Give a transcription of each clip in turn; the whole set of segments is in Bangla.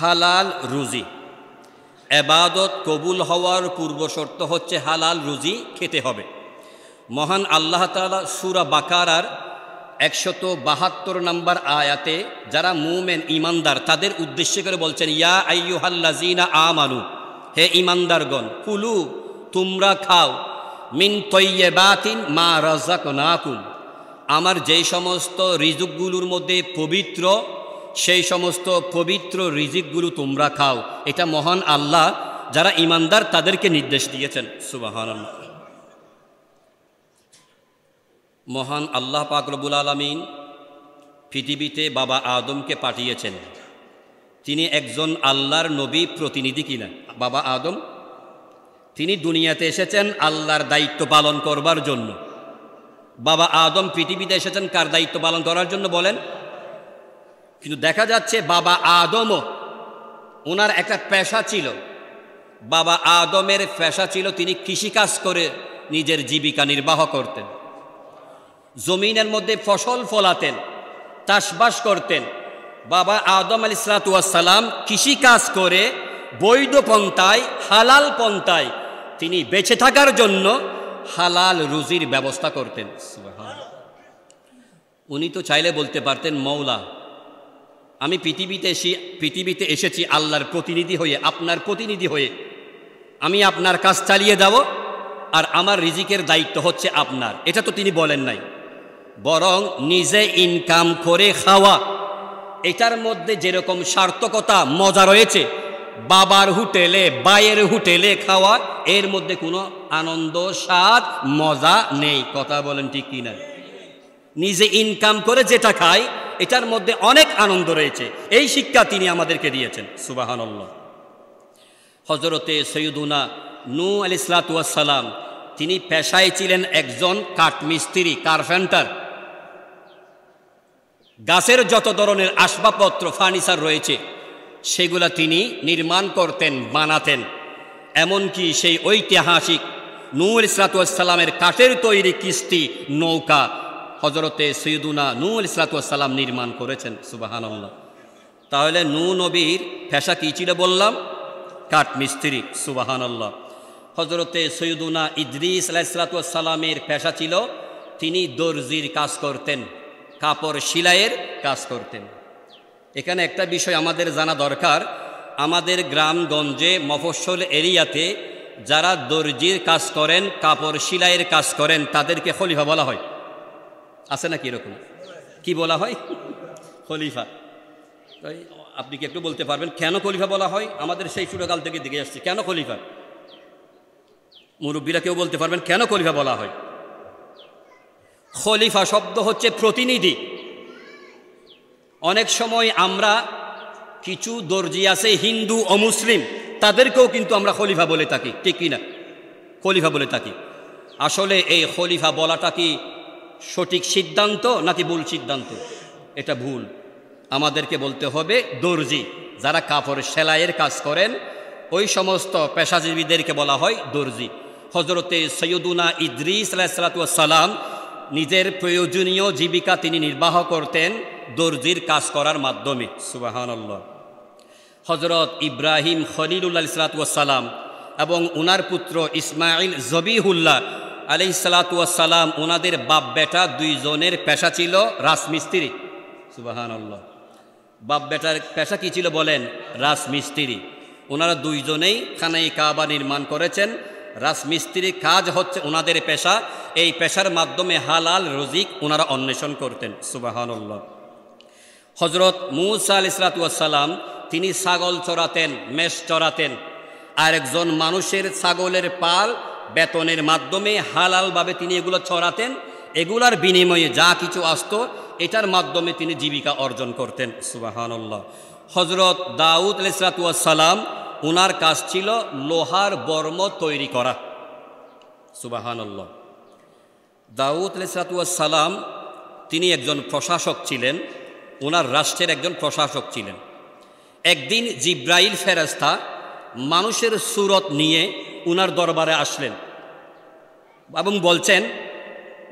হালাল রুজি। ইবাদত কবুল হওয়ার পূর্ব শর্ত হচ্ছে হালাল রুজি খেতে হবে। মহান আল্লাহ তাআলা সূরা বাকারার 172 নম্বর আয়াতে যারা মুমিন ঈমানদার তাদের উদ্দেশ্য করে বলছেন, ইয়া আইয়ুহাল্লাযীনা আমানু, হে ঈমানদারগণ, কুলু, তোমরা খাও, মিন তাইয়্যিবাতিন মা রাযাকনাকুম, আমার যেই সমস্ত রিজিকগুলোর মধ্যে পবিত্র সেই সমস্ত পবিত্র রিজিকগুলো তোমরা খাও। এটা মহান আল্লাহ যারা ঈমানদার তাদেরকে নির্দেশ দিয়েছেন। সুবহানাল্লাহ। মহান আল্লাহ পাক রব্বুল আলামিন পৃথিবীতে বাবা আদমকে পাঠিয়েছেন। তিনি একজন আল্লাহর নবী প্রতিনিধি কিনা? বাবা আদম তিনি দুনিয়াতে এসেছেন আল্লাহর দায়িত্ব পালন করবার জন্য। বাবা আদম পৃথিবীতে এসেছেন কার দায়িত্ব পালন করার জন্য বলেন? কিন্তু দেখা যাচ্ছে বাবা আদমও ওনার একটা পেশা ছিল। বাবা আদমের পেশা ছিল তিনি কৃষিকাজ করে নিজের জীবিকা নির্বাহ করতেন। জমিনের মধ্যে ফসল ফলাতেন, চাষবাস করতেন। বাবা আদম আলাইহিসসালাতু ওয়াস সালাম কৃষিকাজ করে বৈধ পন্থায়, হালাল পন্থায় তিনি বেঁচে থাকার জন্য হালাল রুজির ব্যবস্থা করতেন। সুবহানাল্লাহ। উনি তো চাইলে বলতে পারতেন, মওলা আমি পৃথিবীতে এসেছি আল্লাহর প্রতিনিধি হয়ে, আপনার প্রতিনিধি হয়ে, আমি আপনার কাজ চালিয়ে যাব আর আমার রিজিকের দায়িত্ব হচ্ছে আপনার। এটা তো তিনি বলেন নাই, বরং নিজে ইনকাম করে খাওয়া, এটার মধ্যে যেরকম সার্থকতা মজা রয়েছে, বাবার হোটেলে বাইয়ের হোটেলে খাওয়া, এর মধ্যে কোনো আনন্দ স্বাদ মজা নেই। কথা বলেন ঠিক কিনা? নিজে ইনকাম করে যেটা খায় এটার মধ্যে অনেক আনন্দ রয়েছে। এই শিক্ষা তিনি আমাদেরকে দিয়েছেন। সুবহানাল্লাহ। হযরতে সৈয়দুনা নূহ আলাইহিসসালাতু ওয়াস সালাম তিনি পেশায় ছিলেন একজন কাঠমিস্ত্রি, কার্পেন্টার। গাছের যত ধরনের আসবাবপত্র, ফার্নিচার রয়েছে সেগুলা তিনি নির্মাণ করতেন, বানাতেন। এমনকি সেই ঐতিহাসিক নূহ আলাইহিসসালাতু ওয়াস সালামের কাঠের তৈরি কিস্তি নৌকা হযরতে সৈয়দুনা নূহ আলাইহিসসালাতু ওয়াস সালাম নির্মাণ করেছেন। সুবহানাল্লাহ। তাহলে নূহ নবীর পেশা কী ছিল বললাম? কাঠমিস্ত্রি। সুবহানাল্লাহ। হযরতে সৈয়দুনা ইদ্রিস আলাইহিসসালাতু ওয়াস সালামের পেশা ছিল তিনি দর্জির কাজ করতেন, কাপড় সেলাইয়ের কাজ করতেন। এখানে একটা বিষয় আমাদের জানা দরকার, আমাদের গ্রামগঞ্জে মফস্বল এরিয়াতে যারা দর্জির কাজ করেন, কাপড় সেলাইয়ের কাজ করেন, তাদেরকে খলিফা বলা হয়। আছে নাকি এরকম? কি বলা হয়? খলিফা। আপনি কি একটু বলতে পারবেন কেন খলিফা বলা হয়? আমাদের সেই ছোটকাল থেকে দেখে আসছে, কেন খলিফা? মুরব্বীরা কেউ বলতে পারবেন কেন খলিফা বলা হয়? খলিফা শব্দ হচ্ছে প্রতিনিধি। অনেক সময় আমরা কিছু দর্জি আছে হিন্দু ও মুসলিম, তাদেরকেও কিন্তু আমরা খলিফা বলে থাকি, ঠিক কিনা? খলিফা বলে থাকি। আসলে এই খলিফা বলাটা কি সঠিক সিদ্ধান্ত নাকি ভুল সিদ্ধান্ত? এটা ভুল। আমাদেরকে বলতে হবে দর্জি। যারা কাপড় সেলাইয়ের কাজ করেন ওই সমস্ত পেশাজীবীদেরকে বলা হয় দর্জি। হযরতে সৈয়দুনা ইদ্রিস আলাইহিসসালাতু ওয়াস সালাম নিজের প্রয়োজনীয় জীবিকা তিনি নির্বাহ করতেন দর্জির কাজ করার মাধ্যমে। সুবহানাল্লাহ। হযরত ইব্রাহিম খলিলুল্লাহ আলাইহিসসালাতু ওয়াস সালাম এবং ওনার পুত্র ইসমাইল জবিহুল্লাহ আলাইহিসসালাতু ওয়াস সালাম, ওনাদের বাপ বেটা দুইজনের পেশা ছিল রাজমিস্ত্রি। সুবহানাল্লাহ। বাপ বেটার পেশা কি ছিল বলেন? রাজমিস্ত্রি। ওনারা দুইজনেই খানায়ে কাবা নির্মাণ করেছেন। রাজমিস্ত্রির কাজ হচ্ছে ওনাদের পেশা। এই পেশার মাধ্যমে হালাল রুজিক ওনারা অন্বেষণ করতেন। সুবহানাল্লাহ। হযরত মূসা আলাইহিসসালাতু ওয়াস সালাম তিনি ছাগল চড়াতেন, মেষ চড়াতেন। আর একজন মানুষের ছাগলের পাল বেতনের মাধ্যমে হালালভাবে তিনি এগুলো চড়াতেন। এগুলার বিনিময়ে যা কিছু আসতো এটার মাধ্যমে তিনি জীবিকা অর্জন করতেন। সুবহানাল্লাহ। হযরত দাউদ আলাইহিসসালাতু ওয়াস সালাম ওনার কাজ ছিল লোহার বর্ম তৈরি করা। সুবহানাল্লাহ। দাউদ আলাইহিসসালাতু ওয়াস সালাম তিনি একজন প্রশাসক ছিলেন, ওনার রাষ্ট্রের একজন প্রশাসক ছিলেন। একদিন জিব্রাইল ফেরেশতা মানুষের সুরত নিয়ে ওনার দরবারে আসলেন এবং বলছেন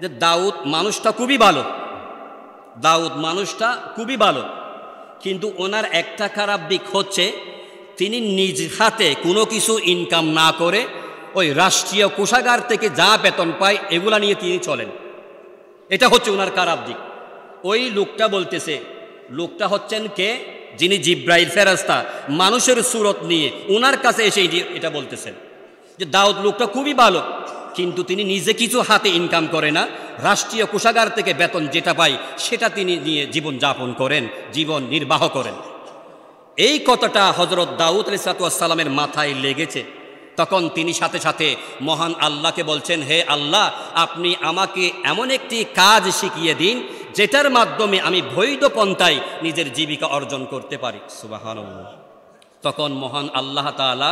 যে দাউদ মানুষটা খুবই ভালো, দাউদ মানুষটা খুবই ভালো, কিন্তু ওনার একটা খারাপ দিক হচ্ছে তিনি নিজ হাতে কোনো কিছু ইনকাম না করে ওই রাষ্ট্রীয় কোষাগার থেকে যা বেতন পায় এগুলা নিয়ে তিনি চলেন। এটা হচ্ছে ওনার খারাপ দিক। ওই লোকটা বলতেছে, লোকটা হচ্ছেন কে? যিনি জিব্রাইল ফেরেশতা মানুষের সুরত নিয়ে ওনার কাছে এসে এটা বলতেছেন যে দাউদ লোকটা খুবই ভালো, কিন্তু তিনি নিজে কিছু হাতে ইনকাম করে না, রাষ্ট্রীয় কোষাগার থেকে বেতন যেটা পায় সেটা তিনি নিয়ে জীবন যাপন করেন, জীবন নির্বাহ করেন। এই কথাটা হযরত দাউদ আলাইহিস সালামের মাথায় লেগেছে। তখন তিনি সাথে সাথে মহান আল্লাহকে বলছেন, হে আল্লাহ, আপনি আমাকে এমন একটি কাজ শিখিয়ে দিন যেটার মাধ্যমে আমি বৈধ পন্থায় নিজের জীবিকা অর্জন করতে পারি। সুবহানাল্লাহ। তখন মহান আল্লাহ তাআলা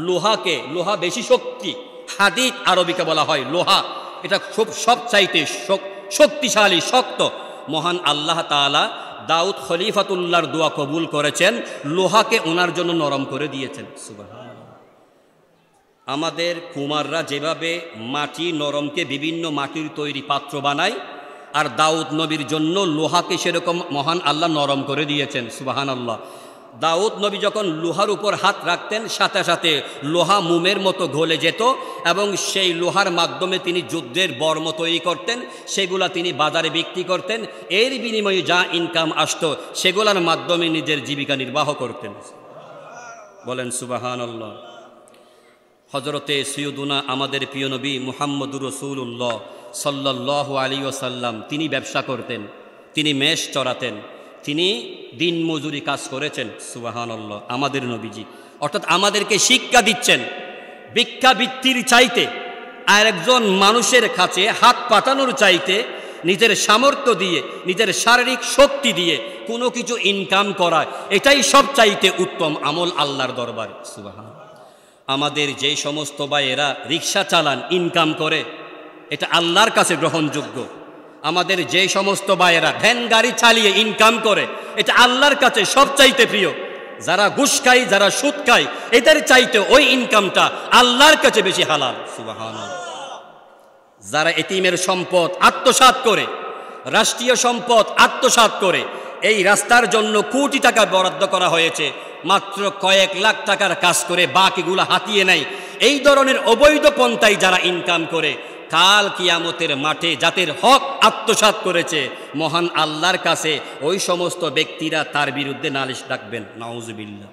লোহাকে, লোহা বেশি শক্তি, হাদিদ আরবিকে বলা হয় লোহা, এটা খুব সবচাইতে শক্তিশালী, শক্ত। মহান আল্লাহ তাআলা দাউদ খলিফাতুল্লাহর দোয়া কবুল করেছেন, লোহাকে ওনার জন্য নরম করে দিয়েছেন। সুবহানাল্লাহ। আমাদের কুমাররা যেভাবে মাটি নরমকে বিভিন্ন মাটির তৈরি পাত্র বানায়, আর দাউদ নবীর জন্য লোহাকে সেরকম মহান আল্লাহ নরম করে দিয়েছেন। সুবহানাল্লাহ। দাউদ নবী যখন লোহার উপর হাত রাখতেন সাথে সাথে লোহা মোমের মতো গলে যেত, এবং সেই লোহার মাধ্যমে তিনি যুদ্ধের বর্ম তৈরি করতেন, সেগুলা তিনি বাজারে বিক্রি করতেন, এর বিনিময়ে যা ইনকাম আসতো সেগুলোর মাধ্যমে নিজের জীবিকা নির্বাহ করতেন। বলেন সুবহানাল্লাহ। হযরতে সৈয়দুনা আমাদের প্রিয় নবী মুহাম্মদুর রাসূলুল্লাহ সাল্লাল্লাহু আলাইহি ওয়াসাল্লাম তিনি ব্যবসা করতেন, তিনি মেষ চড়াতেন, তিনি দিন মজুরি কাজ করেছেন। সুবহানাল্লাহ। আমাদের নবীজি অর্থাৎ আমাদেরকে শিক্ষা দিচ্ছেন ভিক্ষাবৃত্তির চাইতে আর একজন মানুষের কাছে হাত পাতানোর চাইতে নিজের সামর্থ্য দিয়ে, নিজের শারীরিক শক্তি দিয়ে কোনো কিছু ইনকাম করা, এটাই সব চাইতে উত্তম আমল আল্লাহর দরবারে। সুবহানাল্লাহ। আমাদের যে সমস্ত ভাইয়েরা রিক্সা চালান, ইনকাম করে, এটা আল্লাহর কাছে গ্রহণযোগ্য। আমাদের যে সমস্ত ভাইয়েরা ভ্যান গাড়ি চালিয়ে ইনকাম করে, এটা আল্লাহর কাছে সবচাইতে প্রিয়। যারা ঘুষ খায়, যারা সুদ খায়, এদের চাইতে ওই ইনকামটা আল্লাহর কাছে বেশি হালাল। সুবহানাল্লাহ। যারা এতিমের সম্পদ আত্মসাৎ করে, রাষ্ট্রীয় সম্পদ আত্মসাৎ করে, এই রাস্তার জন্য কোটি টাকা বরাদ্দ করা হয়েছে, মাত্র কয়েক লাখ টাকার কাজ করে বাকিগুলো হাতিয়ে নেয়, এই ধরনের অবৈধ পন্থায় যারা ইনকাম করে, কাল কিয়ামতের মাঠে যাদের হক আত্মসাৎ করেছে, মহান আল্লাহর কাছে ওই সমস্ত ব্যক্তিরা তার বিরুদ্ধে নালিশ ডাকবেন। নাউজুবিল্লাহ।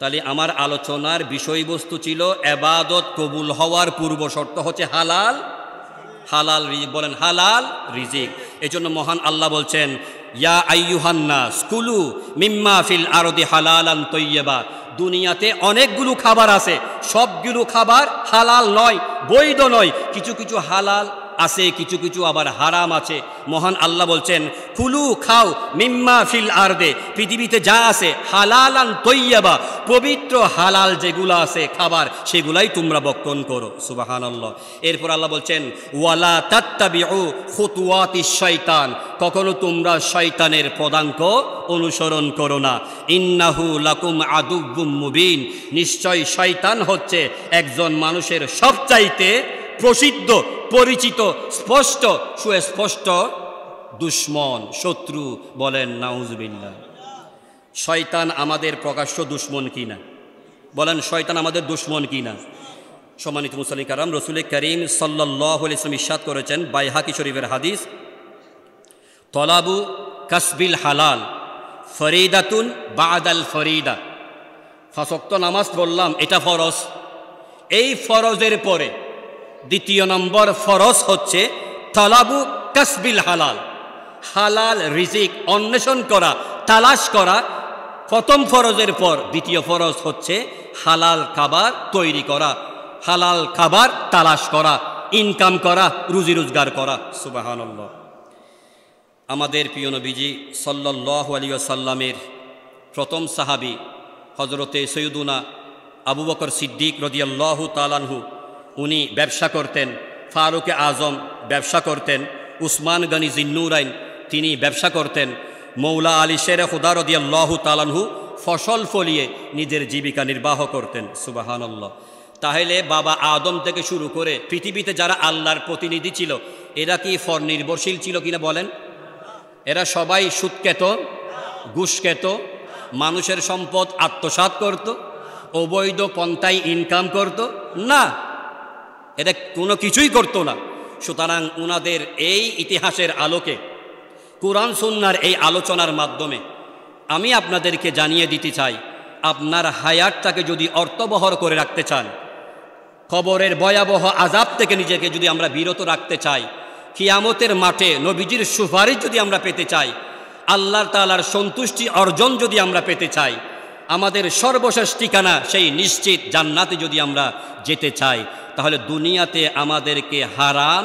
তাহলে আমার আলোচনার বিষয়বস্তু ছিল ইবাদত কবুল হওয়ার পূর্ব শর্ত হচ্ছে হালাল, হালাল রিজিক। বলেন হালাল রিজিক। এজন্য মহান আল্লাহ বলছেন, ইয়া আইয়ুহান নাস কুলু মিম্মা ফিল আরদি হালালান তাইয়্যিবা। দুনিয়াতে অনেকগুলো খাবার আছে, সবগুলো খাবার হালাল নয়, বৈধ নয়। কিছু কিছু হালাল আছে, কিছু কিছু আবার হারাম আছে। মহান আল্লাহ বলছেন, কুলু খাও মিম্মা ফিল আরদে, পৃথিবীতে যা আছে হালালান তাইয়্যিবা, পবিত্র হালাল যেগুলো আছে খাবার, সেগুলাই তোমরা ভক্ষণ করো। সুবহানাল্লাহ। এরপর আল্লাহ বলছেন, ওয়ালা তাত্তাবিউ খুতুওয়াতিশ শয়তান, কখনো তোমরা শয়তানের পদাঙ্ক অনুসরণ করো না। ইন্নাহু লাকুম আদুব্বুম মুবিন, নিশ্চয় শয়তান হচ্ছে একজন মানুষের সবচাইতে প্রসিদ্ধ, পরিচিত, স্পষ্ট, সুস্পষ্ট দুশ্মন, শত্রু। বলেন নাউজুবিল্লাহ। শয়তান আমাদের প্রকাশ্য দুশ্মন কিনা? বলেন শয়তান আমাদের দুশ্মন কিনা? সম্মানিত মুসলিম কারাম, রাসূল করিম সাল্লাল্লাহু আলাইহি ওয়াসাল্লাম ইরশাদ করেছেন, বাইহাকি শরীফের হাদিস, তলাবু কাসবিল হালাল ফরিদাতুন বাদাল ফরিদা। 5 ওয়াক্ত নামাজ বললাম, এটা ফরজ। এই ফরজের পরে দ্বিতীয় নম্বর ফরজ হচ্ছে তলাবু কাসবিল হালাল, হালাল রিজিক অন্বেষণ করা, তালাশ করা। প্রথম ফরজের পর দ্বিতীয় ফরজ হচ্ছে হালাল খাবার তৈরি করা, হালাল খাবার তালাশ করা, ইনকাম করা, রুজি রোজগার করা। সুবহানাল্লাহ। আমাদের প্রিয় নবীজি সাল্লাল্লাহু আলাইহি ওয়াসাল্লামের প্রথম সাহাবী হযরতে সৈয়দুনা আবু বকর সিদ্দিক রাদিয়াল্লাহু তাআলা আনহু, উনি ব্যবসা করতেন। ফারুক আজম ব্যবসা করতেন। উসমান গনি জিন্নুরাইন তিনি ব্যবসা করতেন। মৌলা আলী শেরে খুদা রাদিয়াল্লাহু তাআলা আনহু ফসল ফলিয়ে নিজের জীবিকা নির্বাহ করতেন। সুবহানাল্লাহ। তাহলে বাবা আদম থেকে শুরু করে পৃথিবীতে যারা আল্লাহর প্রতিনিধি ছিল, এরা কি ফর নির্ভরশীল ছিল কিনা বলেন? এরা সবাই সুদকেত? ঘুষ খেত, মানুষের সম্পদ আত্মসাৎ করত, অবৈধ পন্থায় ইনকাম করত না, এটা কোনো কিছুই করতো না। সুতরাং ওনাদের এই ইতিহাসের আলোকে কুরআন সুন্নাহর এই আলোচনার মাধ্যমে আমি আপনাদেরকে জানিয়ে দিতে চাই, আপনার হায়াতটাকে যদি অর্থবহর করে রাখতে চান, কবরের ভয়াবহ আযাব থেকে নিজেকে যদি আমরা বিরত রাখতে চাই, কিয়ামতের মাঠে নবীজির সুপারিশ যদি আমরা পেতে চাই, আল্লাহ তাআলার সন্তুষ্টি অর্জন যদি আমরা পেতে চাই, আমাদের সর্বশেষ ঠিকানা সেই নিশ্চিত জান্নাতে যদি আমরা যেতে চাই, তাহলে দুনিয়াতে আমাদেরকে হারাম